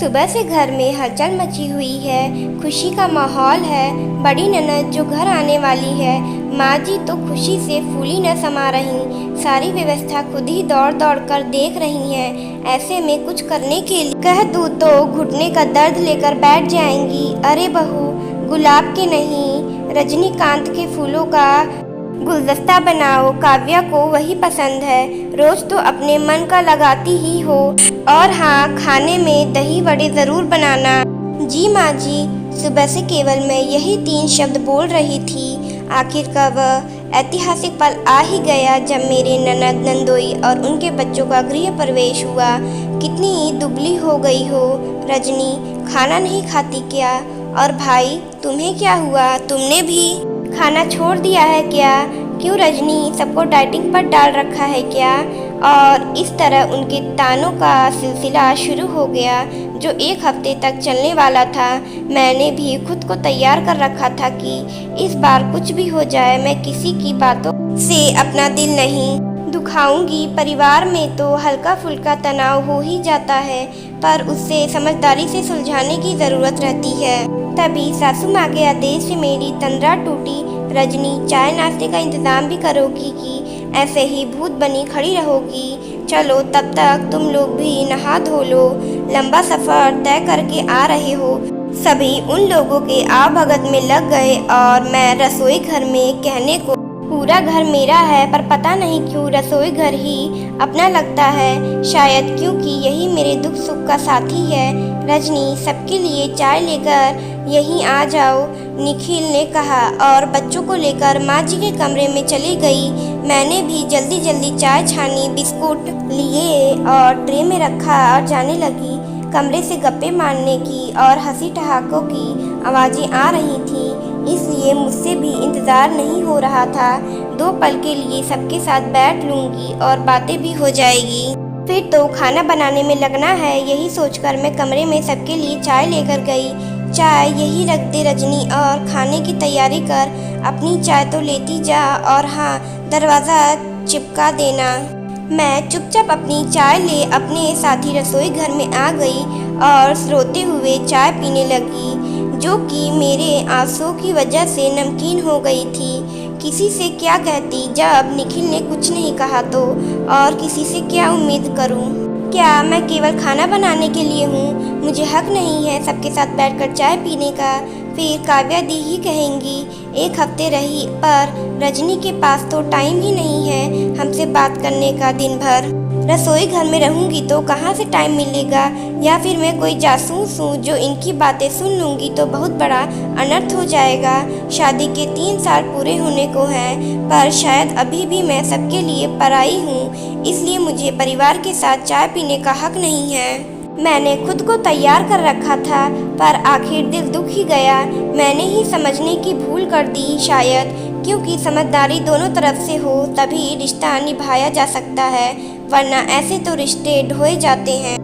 सुबह से घर में हलचल मची हुई है। खुशी का माहौल है। बड़ी ननद जो घर आने वाली है, माँ जी तो खुशी से फूली न समा रही। सारी व्यवस्था खुद ही दौड़ दौड़ कर देख रही हैं। ऐसे में कुछ करने के लिए कह दूँ तो घुटने का दर्द लेकर बैठ जाएंगी। अरे बहू, गुलाब के नहीं, रजनीकांत के फूलों का गुलदस्ता बनाओ। काव्या को वही पसंद है। रोज तो अपने मन का लगाती ही हो। और हाँ, खाने में दही वड़े जरूर बनाना। जी माँ जी। सुबह से केवल मैं यही 3 शब्द बोल रही थी। आखिर का वह ऐतिहासिक पल आ ही गया जब मेरे ननद नंदोई और उनके बच्चों का गृह प्रवेश हुआ। कितनी दुबली हो गई हो रजनी, खाना नहीं खाती क्या? और भाई, तुम्हें क्या हुआ? तुमने भी खाना छोड़ दिया है क्या? क्यों रजनी, सबको डाइटिंग पर डाल रखा है क्या? और इस तरह उनके तानों का सिलसिला शुरू हो गया जो 1 हफ्ते तक चलने वाला था। मैंने भी खुद को तैयार कर रखा था कि इस बार कुछ भी हो जाए, मैं किसी की बातों से अपना दिल नहीं दुखाऊंगी। परिवार में तो हल्का फुल्का तनाव हो ही जाता है, पर उससे समझदारी से सुलझाने की ज़रूरत रहती है। तभी सासू माँ के आदेश से मेरी तंद्रा टूटी। रजनी, चाय नाश्ते का इंतज़ाम भी करोगी कि ऐसे ही भूत बनी खड़ी रहोगी? चलो, तब तक तुम लोग भी नहा धो लो। लंबा सफ़र तय करके आ रहे हो। सभी उन लोगों के आवभगत में लग गए और मैं रसोई घर में कहने को पूरा घर मेरा है, पर पता नहीं क्यों रसोई घर ही अपना लगता है। शायद क्योंकि यही मेरे दुख सुख का साथी है। रजनी, सबके लिए चाय लेकर यहीं आ जाओ, निखिल ने कहा और बच्चों को लेकर माँ जी के कमरे में चली गई। मैंने भी जल्दी जल्दी चाय छानी, बिस्कुट लिए और ट्रे में रखा और जाने लगी। कमरे से गप्पे मारने की और हंसी ठहाकों की आवाज़ें आ रही थी, इसलिए मुझसे भी इंतज़ार नहीं हो रहा था। 2 पल के लिए सबके साथ बैठ लूँगी और बातें भी हो जाएगी। फिर तो खाना बनाने में लगना है। यही सोचकर मैं कमरे में सबके लिए चाय लेकर गई। चाय यही रख दे रजनी और खाने की तैयारी कर। अपनी चाय तो लेती जा और हाँ, दरवाज़ा चिपका देना। मैं चुपचाप अपनी चाय ले अपने साथी रसोई घर में आ गई और रोते हुए चाय पीने लगी, जो कि मेरे आंसुओं की वजह से नमकीन हो गई थी। किसी से क्या कहती जब निखिल ने कुछ नहीं कहा तो, और किसी से क्या उम्मीद करूं? क्या मैं केवल खाना बनाने के लिए हूँ? मुझे हक नहीं है सबके साथ बैठकर चाय पीने का? फिर काव्या दी ही कहेंगी 1 हफ्ते रही, पर रजनी के पास तो टाइम ही नहीं है हमसे बात करने का दिन भर। रसोई घर में रहूंगी तो कहाँ से टाइम मिलेगा? या फिर मैं कोई जासूस हूँ जो इनकी बातें सुन लूँगी तो बहुत बड़ा अनर्थ हो जाएगा। शादी के 3 साल पूरे होने को हैं, पर शायद अभी भी मैं सबके लिए पराई हूँ, इसलिए मुझे परिवार के साथ चाय पीने का हक नहीं है। मैंने खुद को तैयार कर रखा था, पर आखिर दिल दुख ही गया। मैंने ही समझने की भूल कर दी शायद, क्योंकि समझदारी दोनों तरफ से हो तभी रिश्ता निभाया जा सकता है, वरना ऐसे तो रिश्ते ढोए जाते हैं।